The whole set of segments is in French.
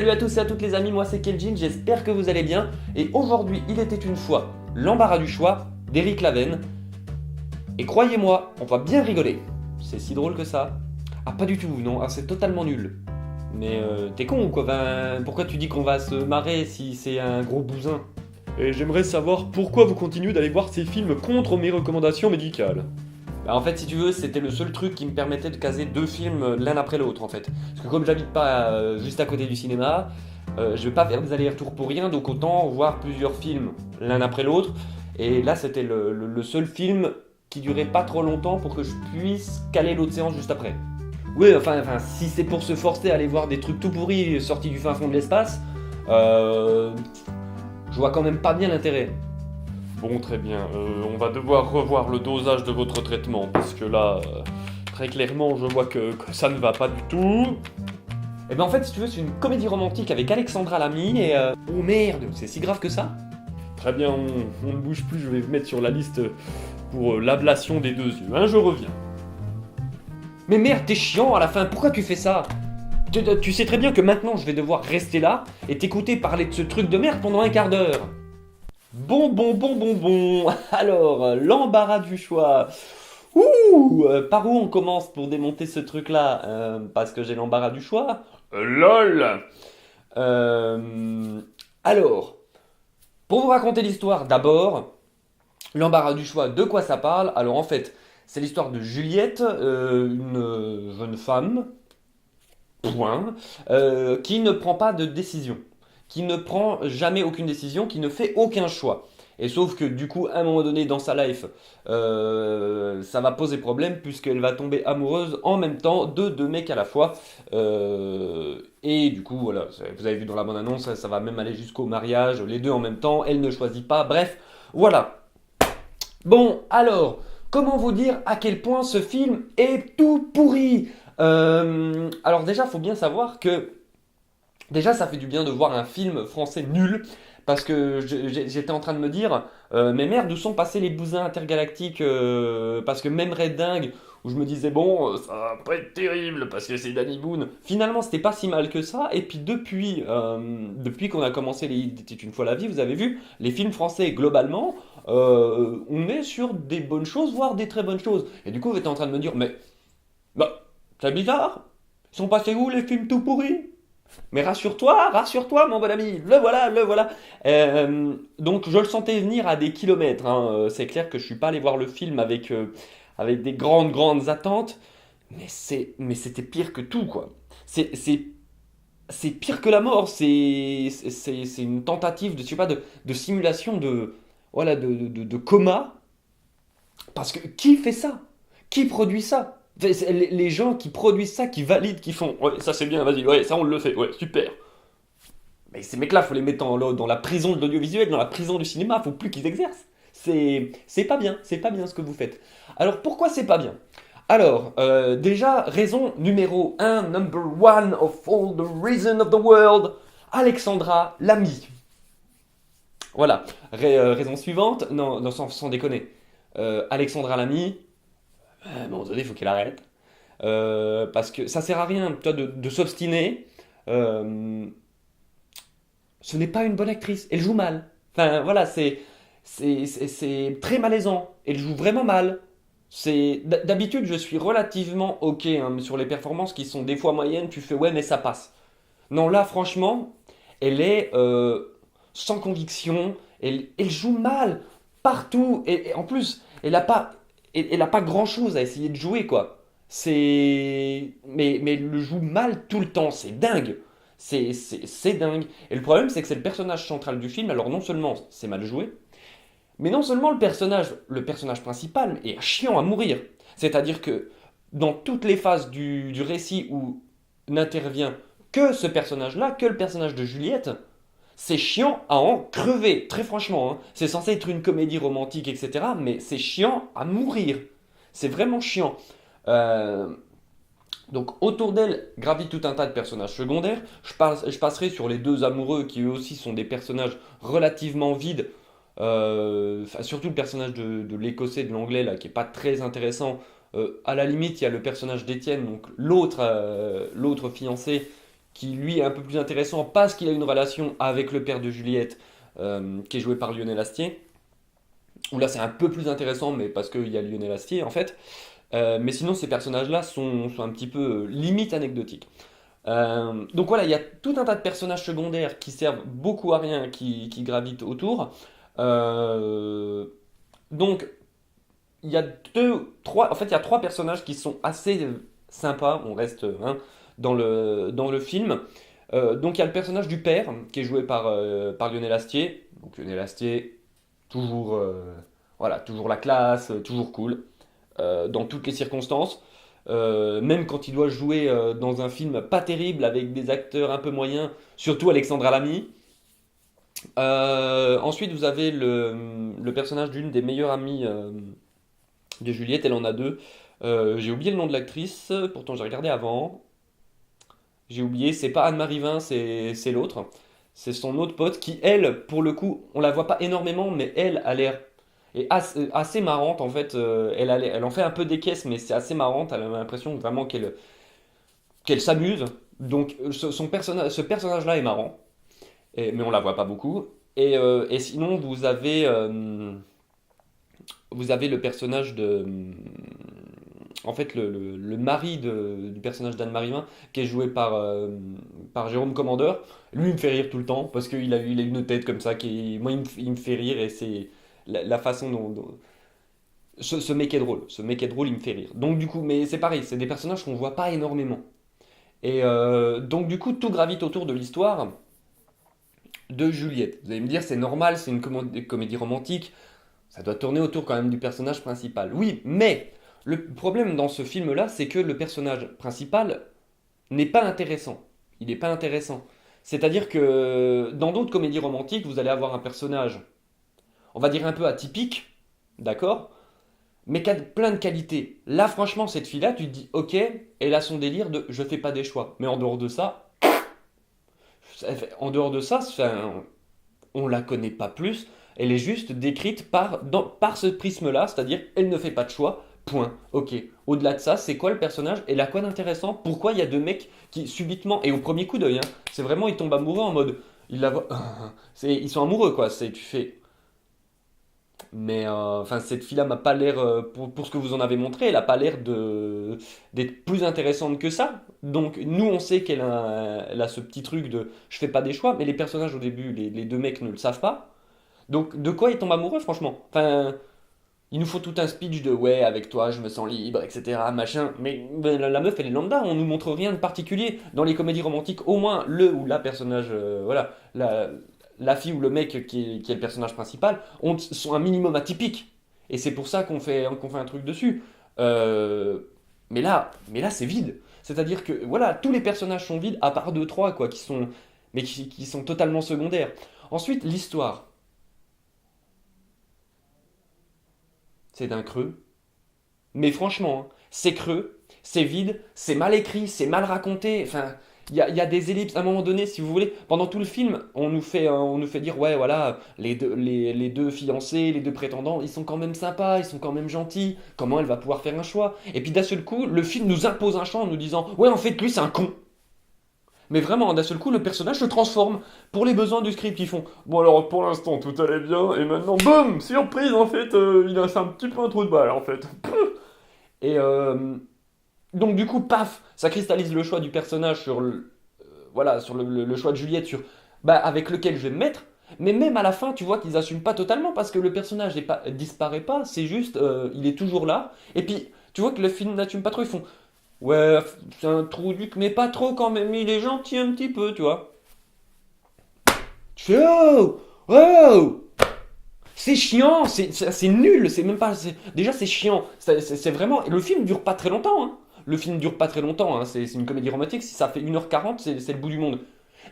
Salut à tous et à toutes les amis, moi c'est Keljin, j'espère que vous allez bien. Et aujourd'hui, il était une fois l'embarras du choix d'Éric Laven. Et croyez-moi, on va bien rigoler. C'est si drôle que ça. Ah pas du tout, non, c'est totalement nul. Mais t'es con ou quoi? Pourquoi tu dis qu'on va se marrer si c'est un gros bousin? Et j'aimerais savoir pourquoi vous continuez d'aller voir ces films contre mes recommandations médicales. En fait, si tu veux, c'était le seul truc qui me permettait de caser deux films l'un après l'autre en fait. Parce que comme j'habite pas juste à côté du cinéma, je vais pas faire des allers-retours pour rien, donc autant voir plusieurs films l'un après l'autre. Et là, c'était le seul film qui durait pas trop longtemps pour que je puisse caler l'autre séance juste après. Oui, enfin, si c'est pour se forcer à aller voir des trucs tout pourris sortis du fin fond de l'espace, je vois quand même pas bien l'intérêt. Bon, très bien, on va devoir revoir le dosage de votre traitement, parce que là, très clairement, je vois que ça ne va pas du tout. Et ben en fait, si tu veux, c'est une comédie romantique avec Alexandra Lamy et... Oh merde, c'est si grave que ça? Très bien, on ne bouge plus, je vais vous mettre sur la liste pour l'ablation des deux yeux, hein, je reviens. Mais merde, t'es chiant à la fin, pourquoi tu fais ça? Tu sais très bien que maintenant je vais devoir rester là et t'écouter parler de ce truc de merde pendant un quart d'heure. Bon. Alors, l'embarras du choix. Par où on commence pour démonter ce truc-là? Parce que j'ai l'embarras du choix. LOL. Euh, alors, pour vous raconter l'histoire, d'abord, l'embarras du choix, de quoi ça parle? Alors en fait, c'est l'histoire de Juliette, une jeune femme, point, qui ne prend pas de décision, qui ne prend jamais aucune décision, qui ne fait aucun choix. Et sauf que du coup, à un moment donné dans sa life, ça va poser problème puisqu'elle va tomber amoureuse en même temps de deux mecs à la fois. Et du coup, voilà, vous avez vu dans la bande-annonce, ça va même aller jusqu'au mariage, les deux en même temps, elle ne choisit pas, bref, voilà. Bon, alors, comment vous dire à quel point ce film est tout pourri? Alors déjà, faut bien savoir que déjà, ça fait du bien de voir un film français nul, parce que j'étais en train de me dire, mais merde, où sont passés les bousins intergalactiques? Parce que même Red Dingue, où je me disais, bon, ça va pas être terrible, parce que c'est Danny Boone, finalement, c'était pas si mal que ça, et puis depuis qu'on a commencé les Il était une fois la vie, vous avez vu, les films français, globalement, on est sur des bonnes choses, voire des très bonnes choses. Et du coup, j'étais en train de me dire, mais, bah, c'est bizarre, ils sont passés où les films tout pourris? Mais rassure-toi, mon bon ami, le voilà, le voilà. Donc je le sentais venir à des kilomètres, hein. C'est clair que je suis pas allé voir le film avec des grandes attentes, mais c'était pire que tout, quoi. C'est, c'est, c'est pire que la mort, c'est une tentative de, je sais pas, de simulation voilà, de coma. Parce que qui fait ça? Qui produit ça? C'est les gens qui produisent ça, qui valident, qui font ouais, ça c'est bien, vas-y, ouais, ça on le fait, ouais, super. Mais ces mecs-là, faut les mettre dans la prison de l'audiovisuel, dans la prison du cinéma, faut plus qu'ils exercent. C'est pas bien ce que vous faites. Alors pourquoi c'est pas bien? Alors, déjà, raison numéro un, number one of all the reason of the world, Alexandra Lamy. Voilà. Raison suivante, non, sans déconner. Alexandra Lamy, à un moment donné, il faut qu'elle arrête. Parce que ça sert à rien, tu vois, de s'obstiner. Euh, Ce n'est pas une bonne actrice. Elle joue mal. Enfin, voilà, c'est très malaisant. Elle joue vraiment mal. D'habitude, je suis relativement ok hein, sur les performances qui sont des fois moyennes. Tu fais ouais, mais ça passe. Non, là, franchement, elle est sans conviction. Elle joue mal partout. Et en plus, elle a pas grand-chose à essayer de jouer, quoi. Mais elle le joue mal tout le temps. C'est dingue. C'est dingue. Et le problème, c'est que c'est le personnage central du film. Alors, non seulement c'est mal joué, mais non seulement le personnage principal est chiant à mourir. C'est-à-dire que dans toutes les phases du récit où n'intervient que ce personnage-là, que le personnage de Juliette, c'est chiant à en crever, très franchement, hein. C'est censé être une comédie romantique, etc. Mais c'est chiant à mourir. C'est vraiment chiant. Euh, donc autour d'elle gravite tout un tas de personnages secondaires. Je passerai sur les deux amoureux qui eux aussi sont des personnages relativement vides. Surtout le personnage de l'écossais, de l'anglais là, qui est pas très intéressant. À la limite, il y a le personnage d'Étienne, donc l'autre fiancé, qui lui est un peu plus intéressant parce qu'il a une relation avec le père de Juliette, qui est joué par Lionel Astier. Où là c'est un peu plus intéressant, mais parce qu'il y a Lionel Astier en fait. Mais sinon ces personnages-là sont un petit peu limite anecdotiques. Donc voilà, il y a tout un tas de personnages secondaires qui servent beaucoup à rien, qui gravitent autour. Euh, donc il y a trois, en fait il y a trois personnages qui sont assez sympas. On reste dans le film. Donc il y a le personnage du père qui est joué par Lionel Astier. Donc Lionel Astier, toujours, voilà, toujours la classe, toujours cool, dans toutes les circonstances. Même quand il doit jouer dans un film pas terrible avec des acteurs un peu moyens, surtout Alexandra Lamy. Ensuite, vous avez le personnage d'une des meilleures amies de Juliette, elle en a deux. J'ai oublié le nom de l'actrice, pourtant j'ai regardé avant. J'ai oublié, c'est pas Anne-Marie Vin, c'est l'autre. C'est son autre pote qui, elle, pour le coup, on la voit pas énormément, mais elle a l'air assez marrante en fait. Elle en fait un peu des caisses, mais c'est assez marrante. Elle a l'impression vraiment qu'elle s'amuse. Donc ce personnage-là est marrant, mais on la voit pas beaucoup. Et sinon, vous avez le personnage en fait, le mari du personnage d'Anne-Marie Vin, qui est joué par Jérôme Commandeur. Lui, il me fait rire tout le temps, parce qu'il a une tête comme ça, moi, il me fait rire, et c'est la façon dont ce mec est drôle. Ce mec est drôle, il me fait rire. Donc, du coup, mais c'est pareil, c'est des personnages qu'on voit pas énormément. Et donc, du coup, tout gravite autour de l'histoire de Juliette. Vous allez me dire, c'est normal, c'est une comédie romantique, ça doit tourner autour quand même du personnage principal. Oui, mais le problème dans ce film-là, c'est que le personnage principal n'est pas intéressant. Il n'est pas intéressant. C'est-à-dire que dans d'autres comédies romantiques, vous allez avoir un personnage, on va dire un peu atypique, d'accord, mais qui a plein de qualités. Là, franchement, cette fille-là, tu te dis, ok, elle a son délire de je fais pas des choix. Mais en dehors de ça, enfin, on la connaît pas plus. Elle est juste décrite par ce prisme-là, c'est-à-dire elle ne fait pas de choix. Point. Ok. Au-delà de ça, c'est quoi le personnage? Elle a quoi d'intéressant? Pourquoi il y a deux mecs qui subitement et au premier coup d'œil, hein, c'est vraiment ils tombent amoureux en mode ils la voient, ils sont amoureux quoi. C'est tu fais. Mais enfin cette fille-là m'a pas l'air pour ce que vous en avez montré, elle a pas l'air d'être plus intéressante que ça. Donc nous on sait elle a ce petit truc de je fais pas des choix, mais les personnages au début, les deux mecs ne le savent pas. Donc, de quoi ils tombent amoureux, franchement? Enfin, il nous faut tout un speech de ouais, avec toi, je me sens libre, etc. Machin. Mais la meuf, elle est lambda, on nous montre rien de particulier. Dans les comédies romantiques, au moins le ou la personnage, voilà, la fille ou le mec qui est le personnage principal, sont un minimum atypiques. Et c'est pour ça qu'on fait un truc dessus. Euh, mais là, c'est vide. C'est-à-dire que, voilà, tous les personnages sont vides, à part deux, trois, quoi, qui sont totalement secondaires. Ensuite, l'histoire. C'est d'un creux. Mais franchement, hein, c'est creux, c'est vide, c'est mal écrit, c'est mal raconté. Enfin, il y a des ellipses. À un moment donné, si vous voulez, pendant tout le film, on nous fait dire, ouais, voilà, les deux fiancés, les deux prétendants, ils sont quand même sympas, ils sont quand même gentils. Comment elle va pouvoir faire un choix? Et puis d'un seul coup, le film nous impose un choix en nous disant, ouais, en fait, lui, c'est un con. Mais vraiment, d'un seul coup, le personnage se transforme pour les besoins du script. Ils font bon, alors pour l'instant tout allait bien, et maintenant, boum, surprise, en fait, il a fait un petit peu un trou de balle, en fait. Et donc, du coup, paf, ça cristallise le choix du personnage voilà, sur le choix de Juliette, avec lequel je vais me mettre. Mais même à la fin, tu vois qu'ils assument pas totalement parce que le personnage disparaît pas, c'est juste, il est toujours là. Et puis, tu vois que le film n'assume pas trop, ils font ouais, c'est un trou duc, mais pas trop quand même, il est gentil un petit peu, tu vois. Tu fais oh! Oh! C'est chiant, c'est nul, c'est même pas. Déjà, c'est chiant. C'est vraiment. Le film dure pas très longtemps, hein. Le film dure pas très longtemps, hein. C'est une comédie romantique, si ça fait 1h40, c'est le bout du monde.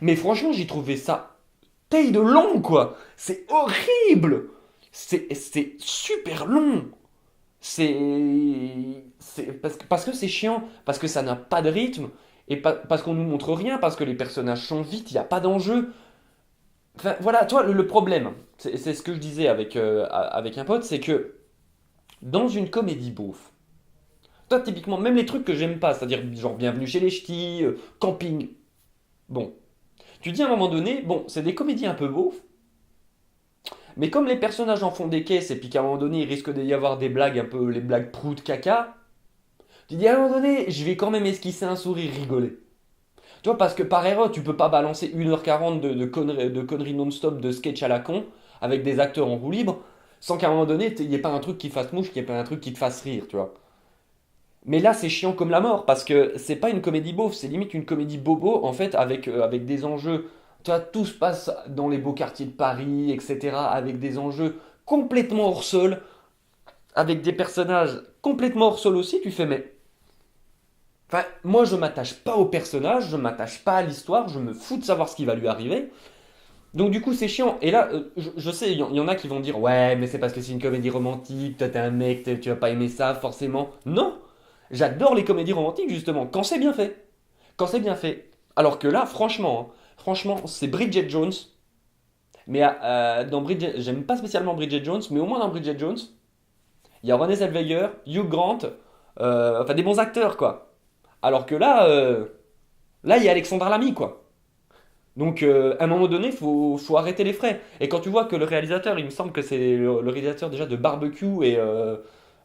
Mais franchement, j'ai trouvé ça taille de long, quoi. C'est horrible! C'est super long! Parce que c'est chiant, parce que ça n'a pas de rythme, et parce qu'on nous montre rien, parce que les personnages sont vite, il n'y a pas d'enjeu. Enfin, voilà, toi, le problème, c'est ce que je disais avec un pote, c'est que dans une comédie beauf, toi, typiquement, même les trucs que j'aime pas, c'est-à-dire genre Bienvenue chez les Ch'tis, Camping, Bon, tu dis à un moment donné, bon, c'est des comédies un peu beaufs, mais comme les personnages en font des caisses et puis qu'à un moment donné il risque d'y avoir des blagues un peu les blagues prout caca, tu dis à un moment donné, je vais quand même esquisser un sourire rigoler. Tu vois, parce que par erreur, tu peux pas balancer 1h40 de conneries non-stop, de sketch à la con, avec des acteurs en roue libre, sans qu'à un moment donné, il n'y ait pas un truc qui fasse mouche, qu'il n'y ait pas un truc qui te fasse rire, tu vois. Mais là, c'est chiant comme la mort, parce que c'est pas une comédie beauf, c'est limite une comédie bobo, en fait, avec des enjeux. Tu vois, tout se passe dans les beaux quartiers de Paris, etc., avec des enjeux complètement hors sol, avec des personnages complètement hors sol aussi, tu fais, mais. Enfin, moi, je m'attache pas au personnage, je m'attache pas à l'histoire, je me fous de savoir ce qui va lui arriver. Donc, du coup, c'est chiant. Et là, je sais, il y en a qui vont dire, ouais, mais c'est parce que c'est une comédie romantique, toi, t'es un mec, tu vas pas aimer ça, forcément. Non! J'adore les comédies romantiques, justement, quand c'est bien fait. Quand c'est bien fait. Alors que là, franchement, hein, franchement, c'est Bridget Jones. Mais dans Bridget, j'aime pas spécialement Bridget Jones, mais au moins dans Bridget Jones, il y a Renée Zellweger, Hugh Grant, enfin des bons acteurs, quoi. Alors que là, il y a Alexandra Lamy, quoi. Donc, à un moment donné, faut arrêter les frais. Et quand tu vois que le réalisateur, il me semble que c'est le réalisateur déjà de Barbecue et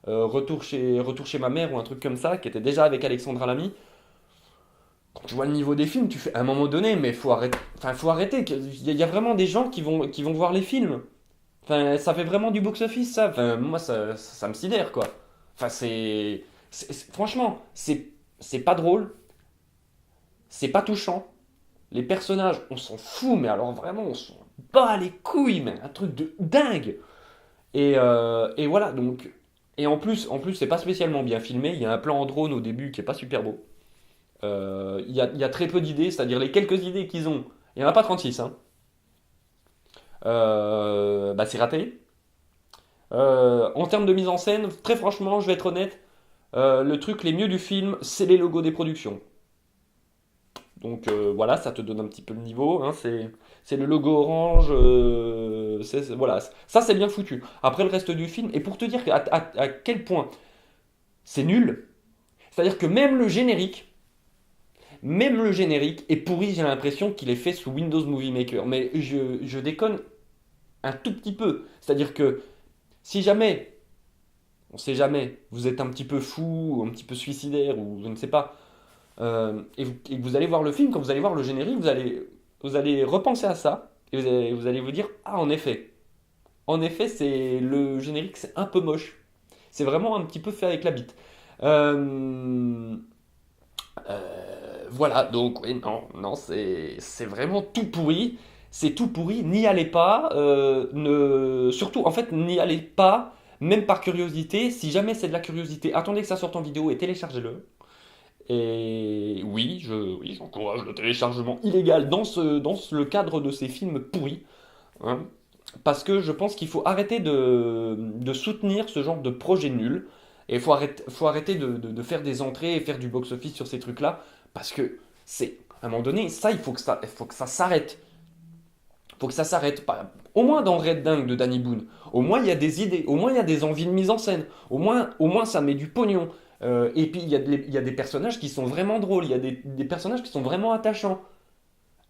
Retour chez ma mère ou un truc comme ça, qui était déjà avec Alexandra Lamy. Quand tu vois le niveau des films, tu fais à un moment donné, mais faut arrêter. Enfin, faut arrêter. Il y a vraiment des gens qui vont voir les films. Enfin, ça fait vraiment du box-office, ça. Enfin, moi, ça me sidère, quoi. Enfin, franchement, c'est pas drôle, c'est pas touchant. Les personnages, on s'en fout, mais alors vraiment, on s'en bat les couilles, mais un truc de dingue. Et voilà, donc. Et en plus, c'est pas spécialement bien filmé. Il y a un plan en drone au début qui est pas super beau. Il y a très peu d'idées, c'est-à-dire les quelques idées qu'ils ont, il n'y en a pas 36, hein. Bah, c'est raté. En termes de mise en scène, très franchement, je vais être honnête, le truc les mieux du film, c'est les logos des productions. Donc voilà, ça te donne un petit peu le niveau, hein, c'est le logo orange, voilà, ça c'est bien foutu. Après le reste du film, et pour te dire à quel point c'est nul, c'est-à-dire que même le générique est pourri, j'ai l'impression qu'il est fait sous Windows Movie Maker. Mais je déconne un tout petit peu. C'est-à-dire que si jamais, on sait jamais, vous êtes un petit peu fou, un petit peu suicidaire, ou je ne sais pas, et que vous allez voir le film, quand vous allez voir le générique, vous allez repenser à ça, et vous allez vous dire, ah en effet, le générique, c'est un peu moche. C'est vraiment un petit peu fait avec la bite. Euh, voilà, donc oui, non, non, c'est vraiment tout pourri. C'est tout pourri, n'y allez pas. Surtout, en fait, n'y allez pas, même par curiosité. Si jamais c'est de la curiosité, attendez que ça sorte en vidéo et téléchargez-le. Et oui, j'encourage le téléchargement illégal dans le cadre de ces films pourris, hein. Parce que je pense qu'il faut arrêter de soutenir ce genre de projet nul. Et il faut arrêter de faire des entrées et faire du box-office sur ces trucs-là. Parce que à un moment donné, ça, il faut que ça s'arrête. Il faut que ça s'arrête. Au moins dans Red Dingue de Danny Boone. Au moins, il y a des idées. Au moins, il y a des envies de mise en scène. Au moins ça met du pognon. Et puis, il y a des personnages qui sont vraiment drôles. Il y a des personnages qui sont vraiment attachants.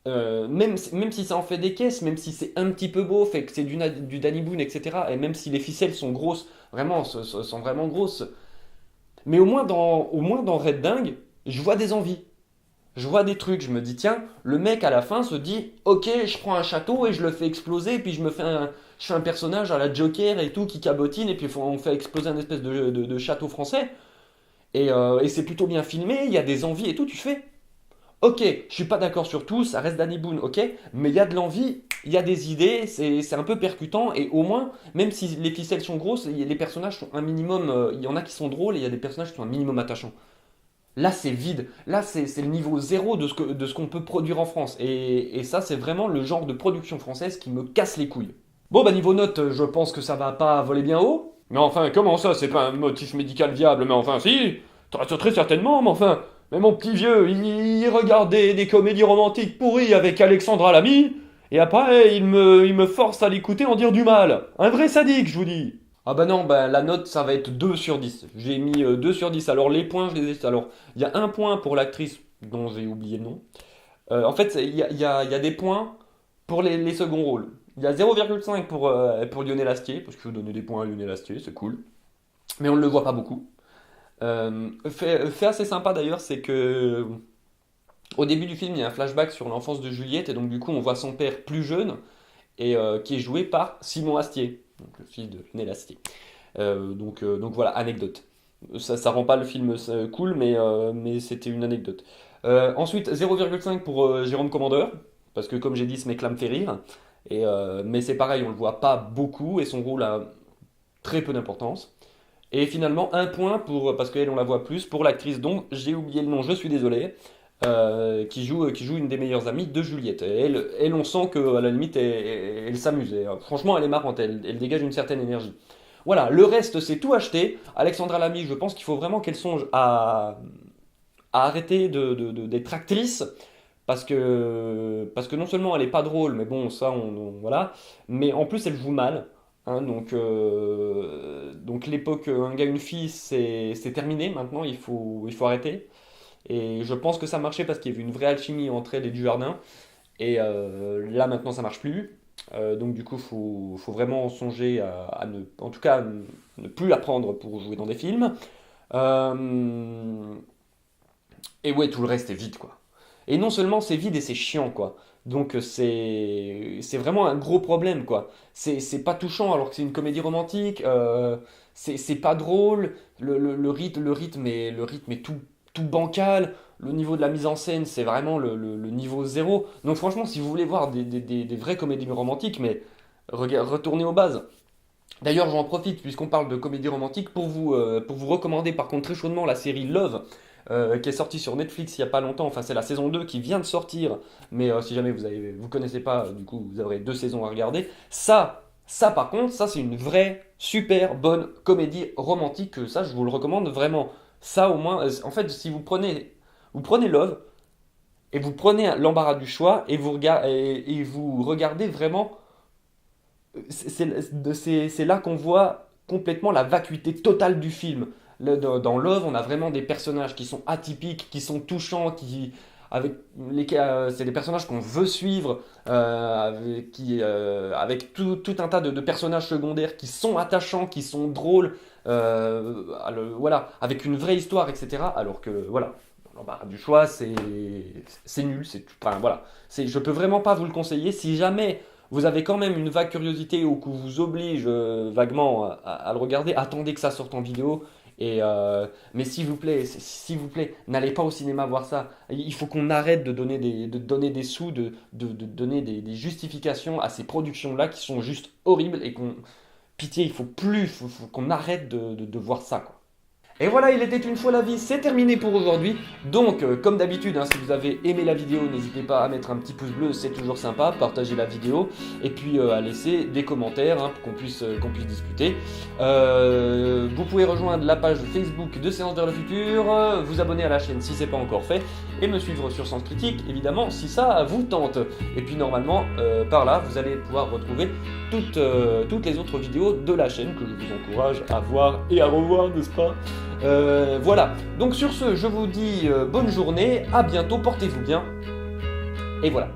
Même si ça en fait des caisses, même si c'est un petit peu beau, fait que c'est du Danny Boone, etc. Et même si les ficelles sont grosses, vraiment, sont vraiment grosses. Mais au moins dans Red Dingue, je vois des envies. Je vois des trucs. Je me dis, tiens, le mec à la fin se dit, ok, je prends un château et je le fais exploser, et puis je fais un personnage à la Joker et tout qui cabotine, et puis on fait exploser un espèce de château français. Et c'est plutôt bien filmé, il y a des envies et tout, tu fais. Ok, je suis pas d'accord sur tout, ça reste Danny Boone, ok, mais il y a de l'envie, il y a des idées, c'est un peu percutant, et au moins, même si les ficelles sont grosses, les personnages sont un minimum, il y en a qui sont drôles, et il y a des personnages qui sont un minimum attachants. Là, c'est vide, là, c'est le niveau zéro de ce qu'on peut produire en France, et ça, c'est vraiment le genre de production française qui me casse les couilles. Bon, bah niveau note, je pense que ça va pas voler bien haut. Mais enfin, comment ça, c'est pas un motif médical viable? Mais enfin, si, très certainement, mais enfin, mais mon petit vieux, il regarde des comédies romantiques pourries avec Alexandra Lamy, et après, il me force à l'écouter en dire du mal. Un vrai sadique, je vous dis. Ah bah non, bah la note, ça va être 2 sur 10. J'ai mis 2 sur 10. Alors les points, je les ai. Alors, il y a un point pour l'actrice dont j'ai oublié le nom. En fait, il y a des points pour les seconds rôles. Il y a 0,5 pour Lionel Astier, parce qu'il faut donner des points à Lionel Astier, c'est cool. Mais on ne le voit pas beaucoup. Fait assez sympa d'ailleurs, c'est que au début du film, il y a un flashback sur l'enfance de Juliette, et donc du coup, on voit son père plus jeune, et qui est joué par Simon Astier, donc le fils de Lionel Astier. Donc voilà, anecdote. Ça rend pas le film cool, mais c'était une anecdote. Ensuite, 0,5 pour Jérôme Commandeur, parce que comme j'ai dit, ce mec-là me fait rire. Mais c'est pareil, on le voit pas beaucoup et son rôle a très peu d'importance. Et finalement, un point pour, parce qu'elle on la voit plus, pour l'actrice dont j'ai oublié le nom, je suis désolé, qui joue une des meilleures amies de Juliette. Et elle on sent qu'à la limite, elle s'amuse. Franchement, elle est marrante, elle dégage une certaine énergie. Voilà, le reste, c'est tout acheté. Alexandra Lamy, je pense qu'il faut vraiment qu'elle songe à arrêter d'être actrice. Parce que non seulement elle est pas drôle, mais bon, ça, voilà. Mais en plus, elle joue mal. Hein, donc l'époque un gars, une fille, c'est terminé maintenant, il faut arrêter. Et je pense que ça marchait parce qu'il y avait une vraie alchimie entre elle et Dujardin. Et là maintenant ça marche plus. Donc du coup faut vraiment songer à ne, en tout cas ne plus la prendre pour jouer dans des films. Euh, et ouais, tout le reste est vide quoi. Et non seulement c'est vide et c'est chiant quoi. Donc c'est vraiment un gros problème quoi. C'est pas touchant alors que c'est une comédie romantique. C'est pas drôle. Le rythme est tout bancal. Le niveau de la mise en scène, c'est vraiment le niveau zéro. Donc franchement, si vous voulez voir des vraies comédies romantiques, mais retournez aux bases. D'ailleurs, j'en profite, puisqu'on parle de comédie romantique, pour vous recommander par contre très chaudement la série Love, qui est sortie sur Netflix il n'y a pas longtemps. Enfin, c'est la saison 2 qui vient de sortir, mais si jamais vous connaissez pas, du coup, vous aurez deux saisons à regarder. Ça par contre, ça c'est une vraie, super bonne comédie romantique, ça je vous le recommande vraiment. Ça au moins, en fait, si vous prenez Love, et vous prenez l'embarras du choix, et vous regardez vraiment c'est là qu'on voit complètement la vacuité totale du film. Dans Love, on a vraiment des personnages qui sont atypiques, qui sont touchants, avec c'est des personnages qu'on veut suivre, avec tout un tas de personnages secondaires qui sont attachants, qui sont drôles, voilà, avec une vraie histoire, etc. Alors que, voilà, l'embarras du choix, c'est nul, enfin, voilà. Je peux vraiment pas vous le conseiller. Si jamais vous avez quand même une vague curiosité ou que vous oblige vaguement à le regarder, attendez que ça sorte en vidéo. Mais s'il vous plaît, n'allez pas au cinéma voir ça. Il faut qu'on arrête de donner des sous, de donner des justifications à ces productions-là qui sont juste horribles et pitié, il faut qu'on arrête de voir ça, quoi. Et voilà, il était une fois la vie, c'est terminé pour aujourd'hui. Donc, comme d'habitude, hein, si vous avez aimé la vidéo, n'hésitez pas à mettre un petit pouce bleu, c'est toujours sympa, partager la vidéo, et puis à laisser des commentaires hein, pour qu'on puisse discuter. Vous pouvez rejoindre la page Facebook de Séance vers le futur, vous abonner à la chaîne si ce n'est pas encore fait, et me suivre sur Sens Critique, évidemment, si ça vous tente. Et puis normalement, par là, vous allez pouvoir retrouver toutes les autres vidéos de la chaîne que je vous encourage à voir et à revoir, n'est-ce pas? Voilà, donc sur ce, je vous dis bonne journée, à bientôt, portez-vous bien, et voilà.